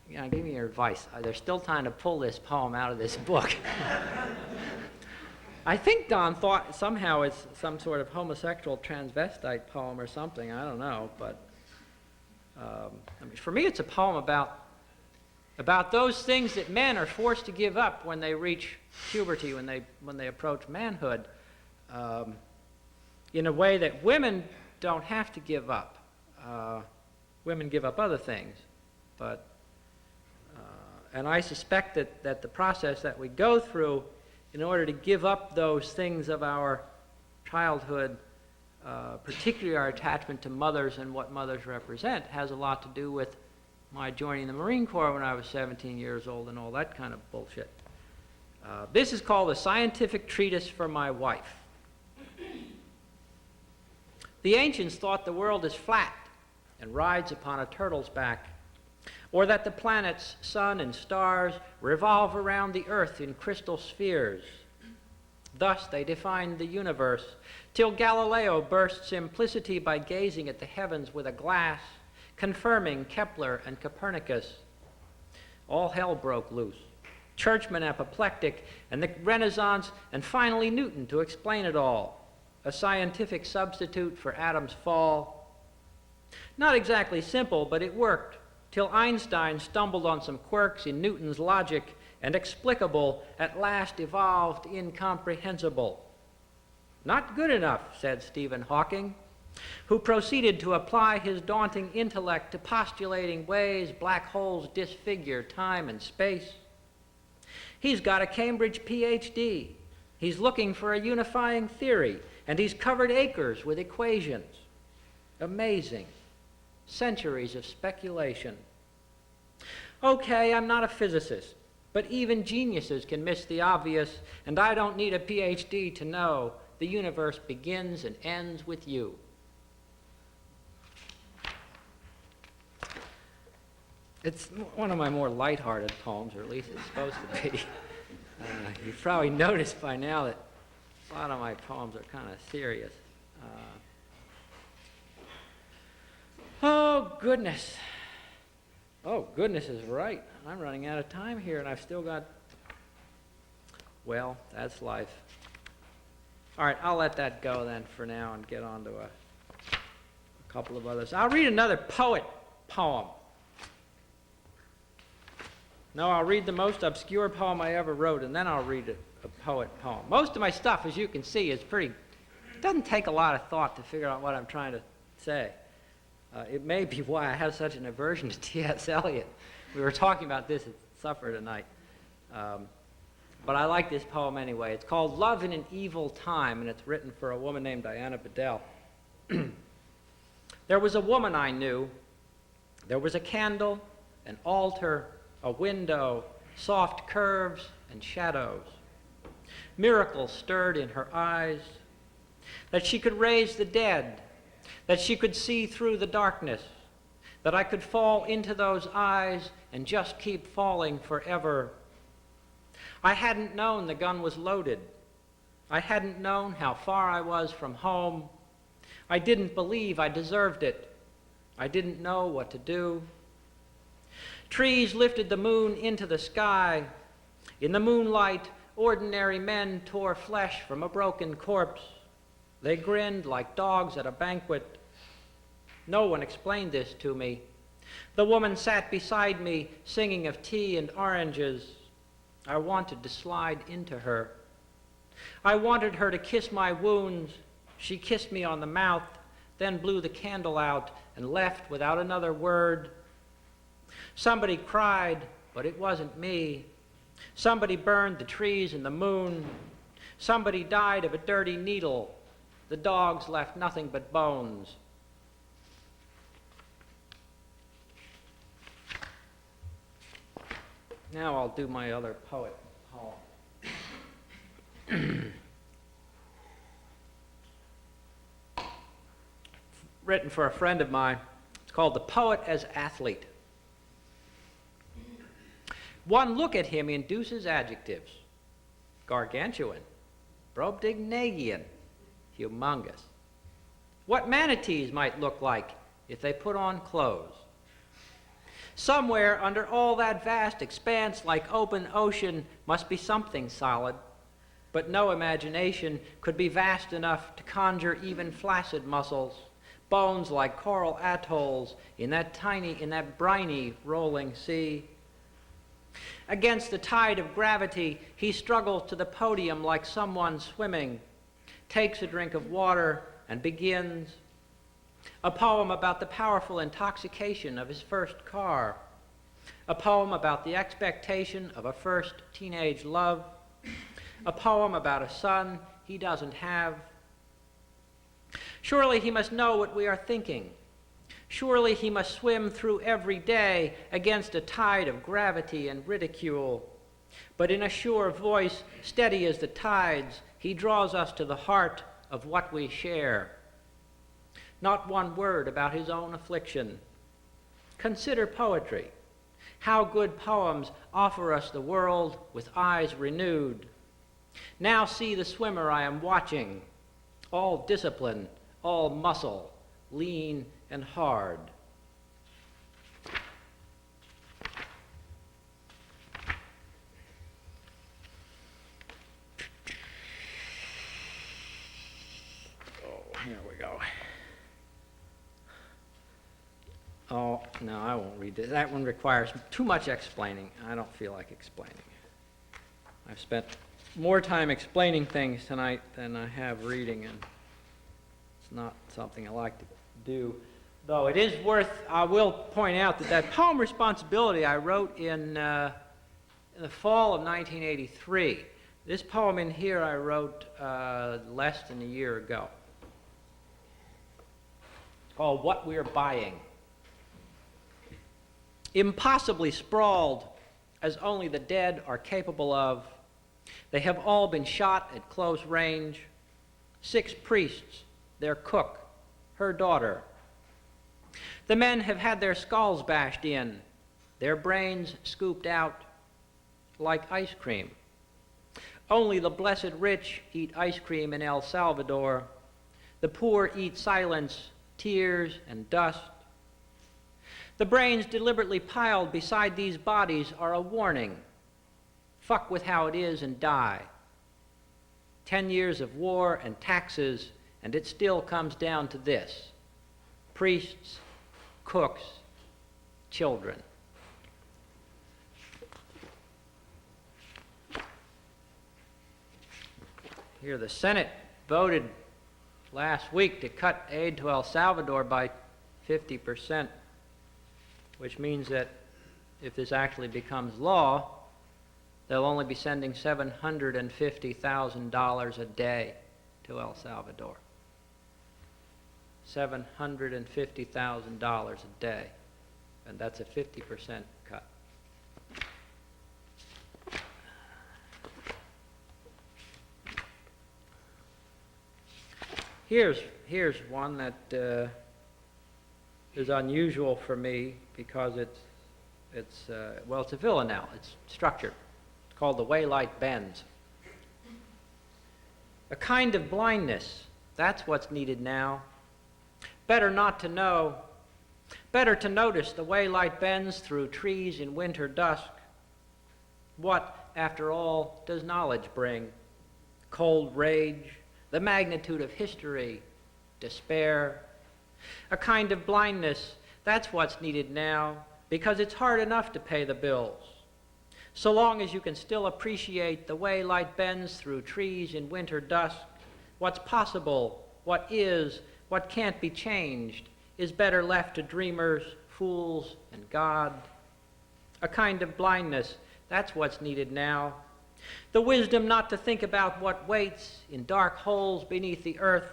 Yeah, give me your advice. There's still time to pull this poem out of this book. I think Don thought somehow it's some sort of homosexual transvestite poem or something. I don't know, but I mean, for me it's a poem about about those things that men are forced to give up when they reach puberty, when they approach manhood, in a way that women don't have to give up. Women give up other things, but and I suspect that the process that we go through in order to give up those things of our childhood, particularly our attachment to mothers and what mothers represent, has a lot to do with my joining the Marine Corps when I was 17 years old and all that kind of bullshit. This is called a scientific treatise for my wife. The ancients thought the world is flat and rides upon a turtle's back, or that the planets, sun, and stars revolve around the earth in crystal spheres. Thus they defined the universe, till Galileo burst simplicity by gazing at the heavens with a glass, confirming Kepler and Copernicus. All hell broke loose. Churchmen apoplectic, and the Renaissance, and finally Newton to explain it all, a scientific substitute for Adam's fall. Not exactly simple, but it worked, till Einstein stumbled on some quirks in Newton's logic, and explicable at last evolved incomprehensible. Not good enough, said Stephen Hawking, who proceeded to apply his daunting intellect to postulating ways black holes disfigure time and space. He's got a Cambridge PhD. He's looking for a unifying theory, and he's covered acres with equations. Amazing. Centuries of speculation. Okay, I'm not a physicist, but even geniuses can miss the obvious, and I don't need a PhD to know the universe begins and ends with you. It's one of my more lighthearted poems, or at least it's supposed to be. You've probably noticed by now that a lot of my poems are kind of serious. Oh, goodness. Oh, goodness is right. I'm running out of time here, and I've still got... Well, that's life. All right, I'll let that go then for now and get on to a couple of others. I'll read another poet poem. No, I'll read the most obscure poem I ever wrote, and then I'll read a poet poem. Most of my stuff, as you can see, is pretty... It doesn't take a lot of thought to figure out what I'm trying to say. It may be why I have such an aversion to T.S. Eliot. We were talking about this at supper tonight. But I like this poem anyway. It's called Love in an Evil Time, and it's written for a woman named Diana Bedell. There was a woman I knew. There was a candle, an altar, a window, soft curves and shadows. Miracles stirred in her eyes, that she could raise the dead, that she could see through the darkness, that I could fall into those eyes and just keep falling forever. I hadn't known the gun was loaded. I hadn't known how far I was from home. I didn't believe I deserved it. I didn't know what to do. Trees lifted the moon into the sky. In the moonlight, ordinary men tore flesh from a broken corpse. They grinned like dogs at a banquet. No one explained this to me. The woman sat beside me, singing of tea and oranges. I wanted to slide into her. I wanted her to kiss my wounds. She kissed me on the mouth, then blew the candle out and left without another word. Somebody cried, but it wasn't me. Somebody burned the trees and the moon. Somebody died of a dirty needle. The dogs left nothing but bones. Now I'll do my other poet poem. Written for a friend of mine. It's called The Poet as Athlete. One look at him induces adjectives. Gargantuan, Brobdingnagian, humongous. What manatees might look like if they put on clothes. Somewhere under all that vast expanse like open ocean must be something solid, but no imagination could be vast enough to conjure even flaccid muscles, bones like coral atolls in that briny rolling sea. Against the tide of gravity, he struggles to the podium like someone swimming, takes a drink of water, and begins. A poem about the powerful intoxication of his first car. A poem about the expectation of a first teenage love. A poem about a son he doesn't have. Surely he must know what we are thinking. Surely he must swim through every day against a tide of gravity and ridicule. But in a sure voice, steady as the tides, he draws us to the heart of what we share. Not one word about his own affliction. Consider poetry. How good poems offer us the world with eyes renewed. Now see the swimmer I am watching, all discipline, all muscle, lean and hard. Oh, here we go. Oh, no, I won't read this. That one requires too much explaining. I don't feel like explaining. I've spent more time explaining things tonight than I have reading, and it's not something I like to do. Though it is worth, I will point out that poem Responsibility I wrote in the fall of 1983. This poem in here I wrote less than a year ago. It's called What We're Buying. Impossibly sprawled, as only the dead are capable of, they have all been shot at close range. 6 priests, their cook, her daughter. The men have had their skulls bashed in, their brains scooped out like ice cream. Only the blessed rich eat ice cream in El Salvador. The poor eat silence, tears, and dust. The brains deliberately piled beside these bodies are a warning. Fuck with how it is and die. 10 years of war and taxes, and it still comes down to this: priests, cooks, children. Here, the Senate voted last week to cut aid to El Salvador by 50%, which means that if this actually becomes law, they'll only be sending $750,000 a day to El Salvador. $750,000 a day, and that's a 50% cut. Here's one that is unusual for me because it's a villanelle. It's structured. It's called The Way Light Bends. A kind of blindness, that's what's needed now. Better not to know. Better to notice the way light bends through trees in winter dusk. What, after all, does knowledge bring? Cold rage, the magnitude of history, despair. A kind of blindness, that's what's needed now, because it's hard enough to pay the bills. So long as you can still appreciate the way light bends through trees in winter dusk, what's possible, what is, what can't be changed, is better left to dreamers, fools, and God. A kind of blindness, that's what's needed now. The wisdom not to think about what waits in dark holes beneath the earth.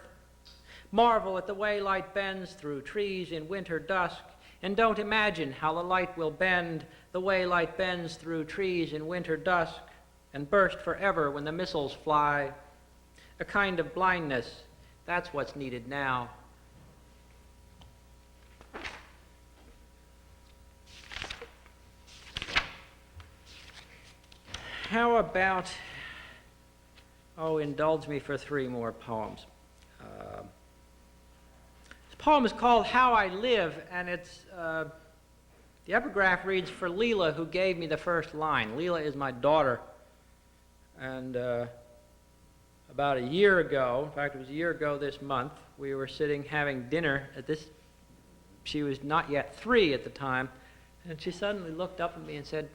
Marvel at the way light bends through trees in winter dusk, and don't imagine how the light will bend the way light bends through trees in winter dusk and burst forever when the missiles fly. A kind of blindness, that's what's needed now. How about, indulge me for 3 more poems. This poem is called How I Live, and it's, the epigraph reads, "For Leela, who gave me the first line." Leela is my daughter, and about a year ago, in fact it was a year ago this month, we were sitting having dinner at this, she was not yet 3 at the time, and she suddenly looked up at me and said,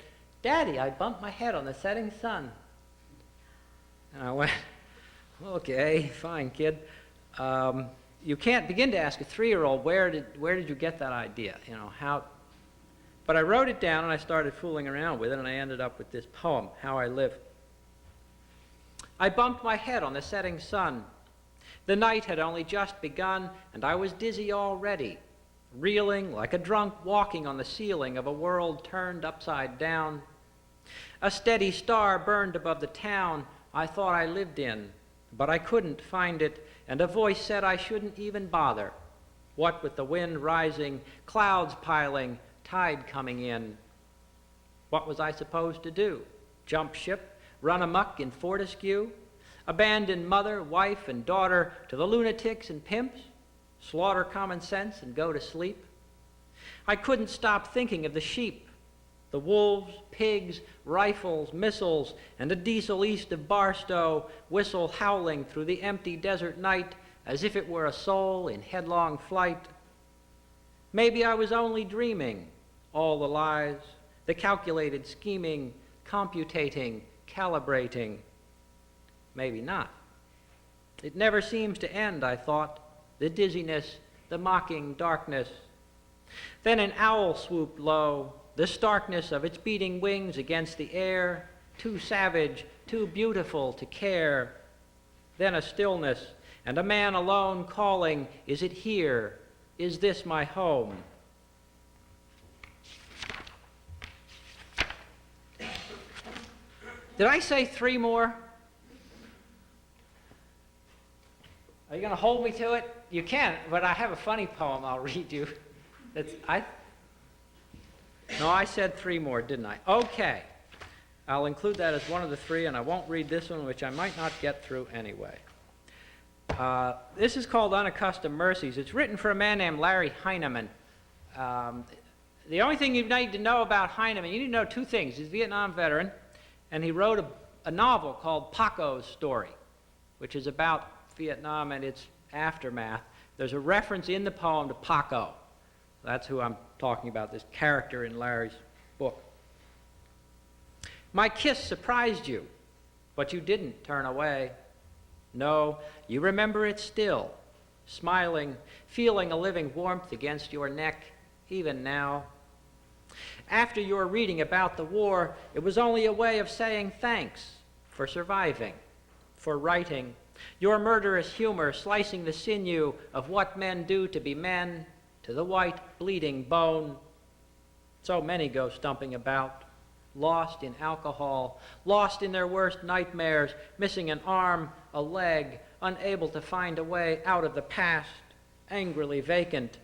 "Daddy, I bumped my head on the setting sun." And I went, "Okay, fine, kid. You can't begin to ask a 3-year-old, where did you get that idea? You know, how..." But I wrote it down and I started fooling around with it, and I ended up with this poem, How I Live. I bumped my head on the setting sun. The night had only just begun, and I was dizzy already, reeling like a drunk walking on the ceiling of a world turned upside down. A steady star burned above the town I thought I lived in, but I couldn't find it, and a voice said I shouldn't even bother. What with the wind rising, clouds piling, tide coming in. What was I supposed to do? Jump ship, run amuck in Fortescue, abandon mother, wife, and daughter to the lunatics and pimps, slaughter common sense and go to sleep? I couldn't stop thinking of the sheep, the wolves, pigs, rifles, missiles, and a diesel east of Barstow whistle howling through the empty desert night as if it were a soul in headlong flight. Maybe I was only dreaming, all the lies, the calculated scheming, computating, calibrating. Maybe not. It never seems to end, I thought, the dizziness, the mocking darkness. Then an owl swooped low, the starkness of its beating wings against the air, too savage, too beautiful to care. Then a stillness, and a man alone calling, "Is it here? Is this my home?" Did I say 3 more? Are you going to hold me to it? You can, but I have a funny poem I'll read you. No, I said 3 more, didn't I? Okay. I'll include that as one of the 3, and I won't read this one, which I might not get through anyway. This is called Unaccustomed Mercies. It's written for a man named Larry Heineman. The only thing you need to know about Heineman, you need to know 2 things. He's a Vietnam veteran, and he wrote a novel called Paco's Story, which is about Vietnam and its aftermath. There's a reference in the poem to Paco. That's who I'm talking about, this character in Larry's book. My kiss surprised you, but you didn't turn away. No, you remember it still, smiling, feeling a living warmth against your neck, even now. After your reading about the war, it was only a way of saying thanks for surviving, for writing, your murderous humor slicing the sinew of what men do to be men to the white, bleeding bone. So many go stumping about, lost in alcohol, lost in their worst nightmares, missing an arm, a leg, unable to find a way out of the past, angrily vacant,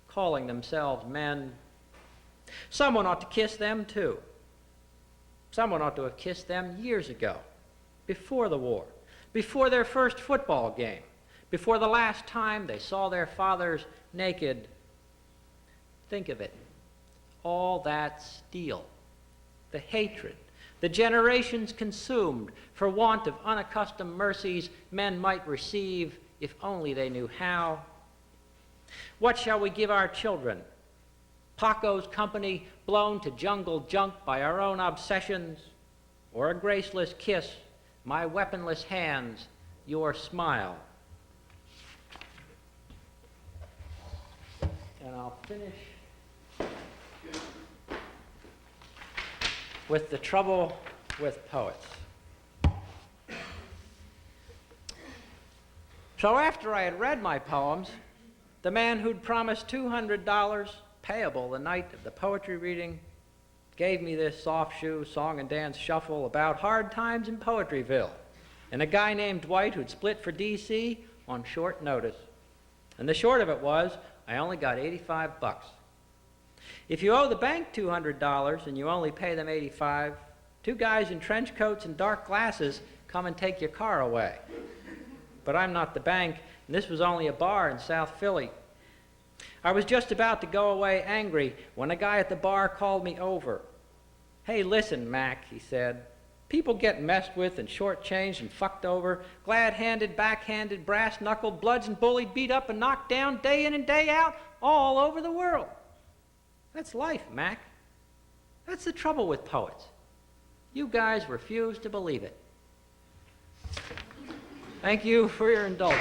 calling themselves men. Someone ought to kiss them too. Someone ought to have kissed them years ago, before the war, before their first football game, before the last time they saw their fathers naked. Think of it, all that steel, the hatred, the generations consumed for want of unaccustomed mercies men might receive if only they knew how. What shall we give our children? Paco's company blown to jungle junk by our own obsessions, or a graceless kiss, my weaponless hands, your smile? And I'll finish with the trouble with poets. So after I had read my poems, the man who'd promised $200 payable the night of the poetry reading gave me this soft shoe song and dance shuffle about hard times in Poetryville and a guy named Dwight who'd split for D.C. on short notice. And the short of it was, I only got $85. If you owe the bank $200 and you only pay them $85, 2 guys in trench coats and dark glasses come and take your car away. But I'm not the bank, and this was only a bar in South Philly. I was just about to go away angry when a guy at the bar called me over. "Hey, listen, Mac," he said. "People get messed with and shortchanged and fucked over, glad-handed, backhanded, brass-knuckled, bludgeoned, bullied, beat up, and knocked down day in and day out all over the world. That's life, Mac. That's the trouble with poets. You guys refuse to believe it. Thank you for your indulgence.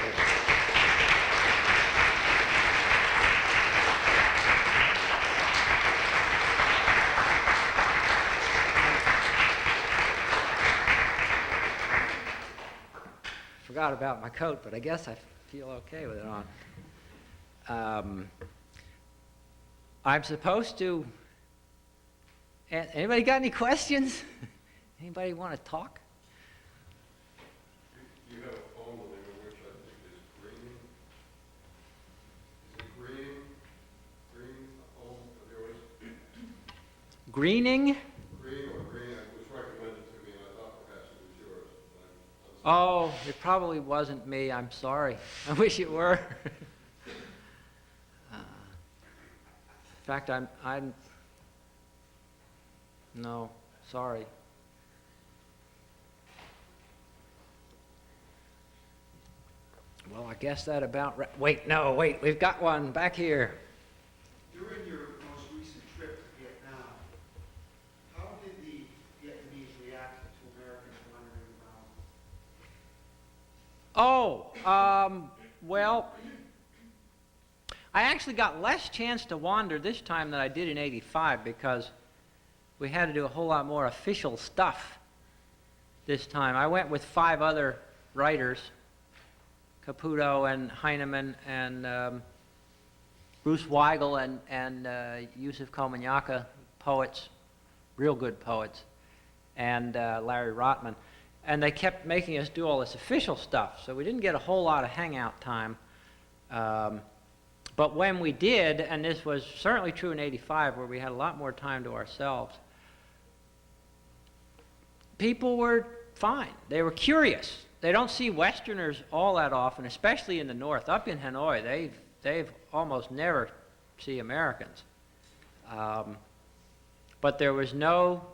Forgot about my coat, but I guess I feel okay with it on. I'm supposed to. Anybody got any questions? Anybody want to talk? You have a poem, the name of which I think is Greening. Is it Greening? Green, a poem of yours? Greening? Green or Green, it was recommended to me, and I thought perhaps it was yours. Oh, it probably wasn't me. I'm sorry. I wish it were. In fact, I'm. No, sorry. Well, I guess that about. Wait, we've got one back here. During your most recent trip to Vietnam, how did the Vietnamese react to Americans wandering around? Well, I actually got less chance to wander this time than I did in '85 because we had to do a whole lot more official stuff this time. I went with 5 other writers, Caputo and Heinemann and Bruce Weigel and Yusuf Komunyakaa, poets, real good poets, and Larry Rotman. And they kept making us do all this official stuff, so we didn't get a whole lot of hangout time. But when we did, and this was certainly true in '85, where we had a lot more time to ourselves, people were fine. They were curious. They don't see Westerners all that often, especially in the North. Up in Hanoi, they've almost never see Americans. But there was no.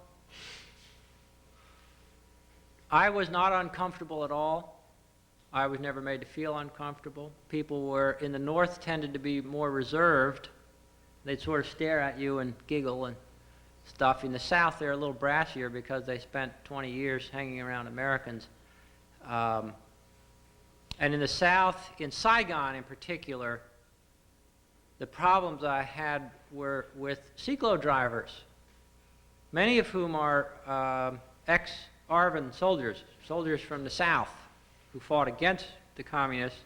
I was not uncomfortable at all. I was never made to feel uncomfortable. People were in the North tended to be more reserved. They'd sort of stare at you and giggle and stuff. In the South, they're a little brassier because they spent 20 years hanging around Americans. And in the South, in Saigon in particular, the problems I had were with cyclo drivers, many of whom are ex-ARVN soldiers from the South who fought against the communists.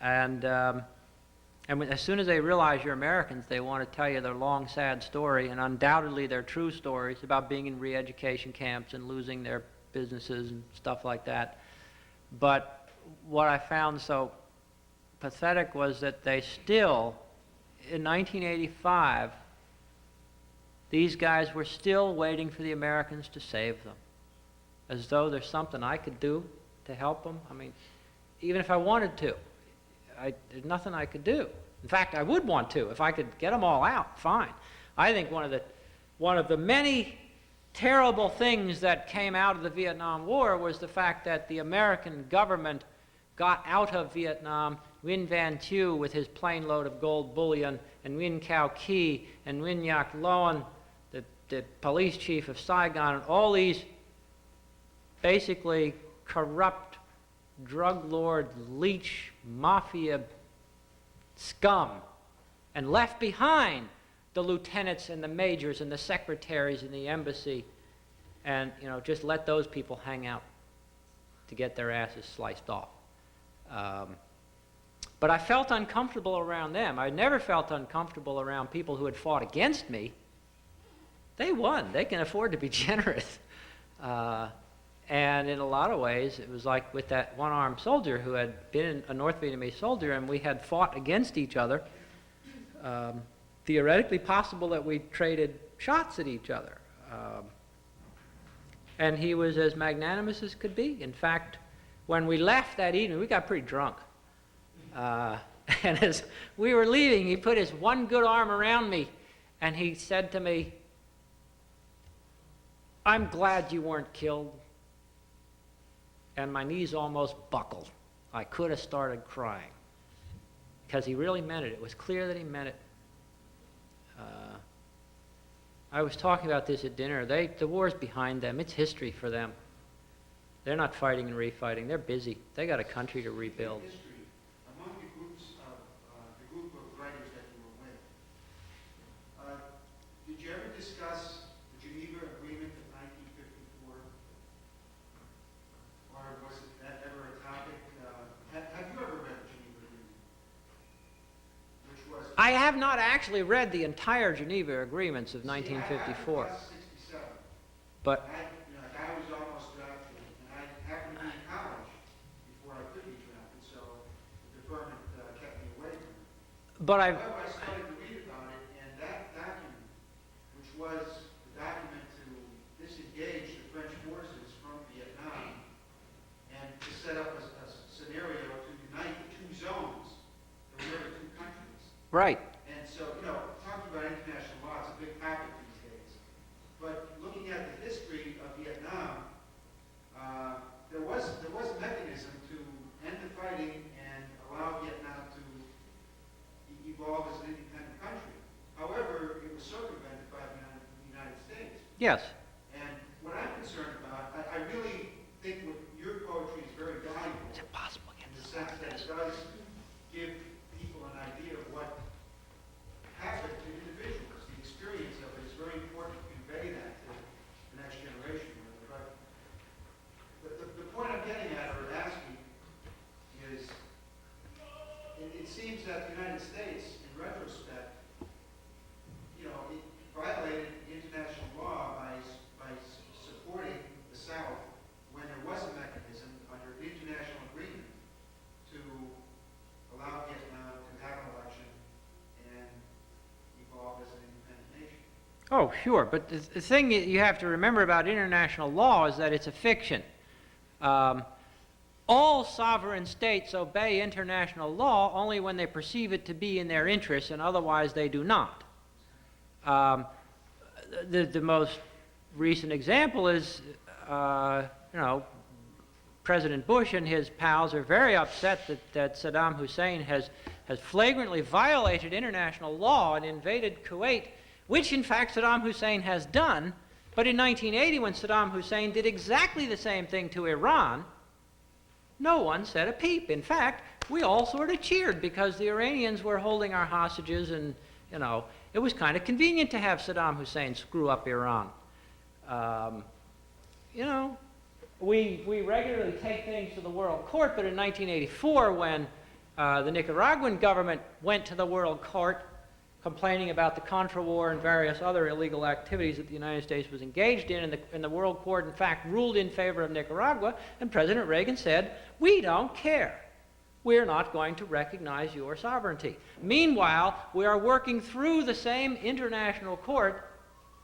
And as soon as they realize you're Americans, they want to tell you their long, sad story, and undoubtedly they're true stories about being in re-education camps and losing their businesses and stuff like that. But what I found so pathetic was that they still, in 1985, these guys were still waiting for the Americans to save them, as though there's something I could do to help them. I mean, even if I wanted to, there's nothing I could do. In fact, I would want to. If I could get them all out, fine. I think one of the many terrible things that came out of the Vietnam War was the fact that the American government got out of Vietnam. Nguyen Van Thieu with his plane load of gold bullion, and Nguyen Cao Ky and Nguyen Ngoc Loan, the police chief of Saigon, and all these basically corrupt drug lord, leech, mafia scum, and left behind the lieutenants and the majors and the secretaries in the embassy, and just let those people hang out to get their asses sliced off. But I felt uncomfortable around them. I never felt uncomfortable around people who had fought against me. They won. They can afford to be generous. And in a lot of ways, it was like with that one-armed soldier who had been a North Vietnamese soldier, and we had fought against each other. Theoretically possible that we traded shots at each other. And he was as magnanimous as could be. In fact, when we left that evening, we got pretty drunk. And as we were leaving, he put his one good arm around me, and he said to me, "I'm glad you weren't killed." And my knees almost buckled. I could have started crying, because he really meant it. It was clear that he meant it. I was talking about this at dinner. The war's behind them. It's history for them. They're not fighting and refighting. They're busy. They got a country to rebuild. History, among the group of writers that you were with, did you ever discuss the Geneva Agreement of 1954? Or was it that ever a topic? Have you ever read the Geneva Agreement? Which was... I have not actually read the entire Geneva Agreements of 1954. I 67. But I was almost drafted, and I happened to be in college before I could be drafted, so the deferment kept me away from it. but I've However, I started to read about it, and that document, which was the document to disengage the French forces from Vietnam and to set up a scenario to unite the two zones, there were never two countries. right. And so, talking about international law, it's a big topic these days. But looking at the history of Vietnam, there was a mechanism to end the fighting and allow Vietnam to evolve as an independent country. However, it was circumvented by the United States. Yes. And what I'm concerned about, I really think your poetry is very valuable. It's impossible to In get the this sense that it does give people an idea of what happened to individuals. The experience of it is very important to convey that to the next generation. But the point I'm getting at or asking is, it seems that the United States, in retrospect, it violated international law by supporting the South when there was a mechanism under an international agreement to allow Vietnam to have an election and evolve as an independent nation. Oh, sure. But the thing you have to remember about international law is that it's a fiction. All sovereign states obey international law only when they perceive it to be in their interests, and otherwise they do not. The most recent example is, President Bush and his pals are very upset that Saddam Hussein has flagrantly violated international law and invaded Kuwait, which in fact Saddam Hussein has done. But in 1980, when Saddam Hussein did exactly the same thing to Iran, no one said a peep. In fact, we all sort of cheered because the Iranians were holding our hostages, and it was kind of convenient to have Saddam Hussein screw up Iran. We regularly take things to the World Court, but in 1984, when the Nicaraguan government went to the World Court complaining about the Contra War and various other illegal activities that the United States was engaged in, and the World Court, in fact, ruled in favor of Nicaragua, and President Reagan said, "We don't care. We're not going to recognize your sovereignty." Meanwhile, we are working through the same international court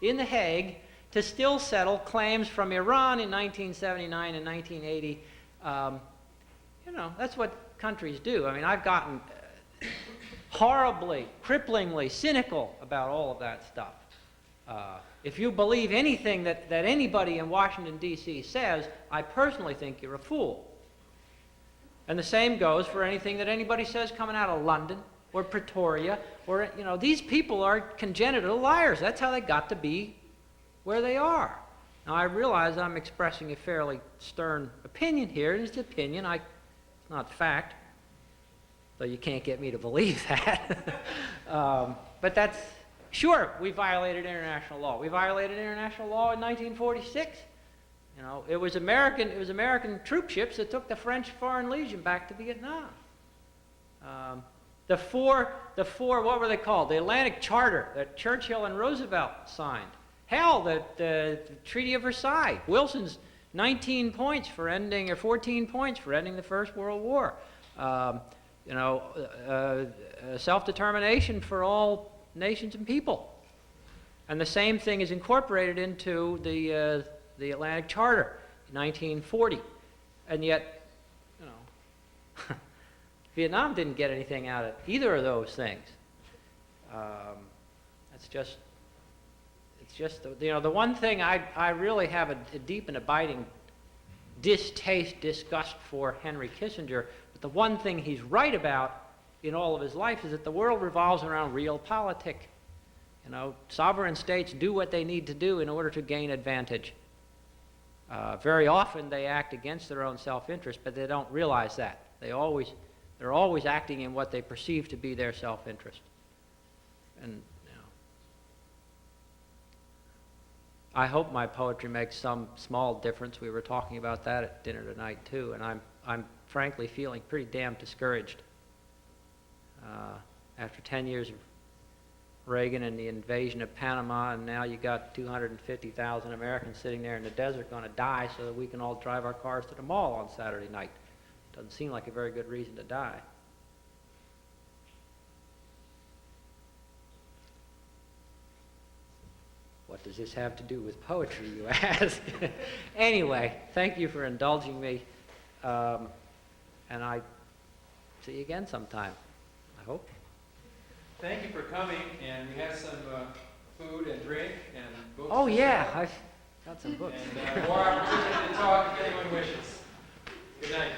in The Hague to still settle claims from Iran in 1979 and 1980. That's what countries do. I mean, I've gotten horribly, cripplingly cynical about all of that stuff. If you believe anything that anybody in Washington, D.C. says, I personally think you're a fool. And the same goes for anything that anybody says coming out of London or Pretoria, or, these people are congenital liars. That's how they got to be where they are. Now, I realize I'm expressing a fairly stern opinion here, and it's opinion, it's not fact, though you can't get me to believe that. But that's, sure, we violated international law. We violated international law in 1946. It was American troop ships that took the French Foreign Legion back to Vietnam. The four, what were they called? The Atlantic Charter that Churchill and Roosevelt signed. Hell, the Treaty of Versailles. Wilson's 19 points for ending, or 14 points for ending the First World War. Self-determination for all nations and people. And the same thing is incorporated into the Atlantic Charter, 1940. And yet, Vietnam didn't get anything out of either of those things. It's just the one thing I really have a deep and abiding distaste, disgust for Henry Kissinger, but the one thing he's right about in all of his life is that the world revolves around realpolitik. You know, sovereign states do what they need to do in order to gain advantage. Very often they act against their own self-interest, but they don't realize that. They're always acting in what they perceive to be their self-interest. And you know, I hope my poetry makes some small difference. We were talking about that at dinner tonight too, and I'm frankly feeling pretty damn discouraged. After 10 years of Reagan and the invasion of Panama, and now you got 250,000 Americans sitting there in the desert going to die so that we can all drive our cars to the mall on Saturday night. Doesn't seem like a very good reason to die. What does this have to do with poetry, you ask? Anyway, thank you for indulging me, and I see you again sometime, I hope. Thank you for coming, and we have some food and drink and books. Oh to yeah, sell. I've got some books. And more opportunity to talk if anyone wishes. Good night.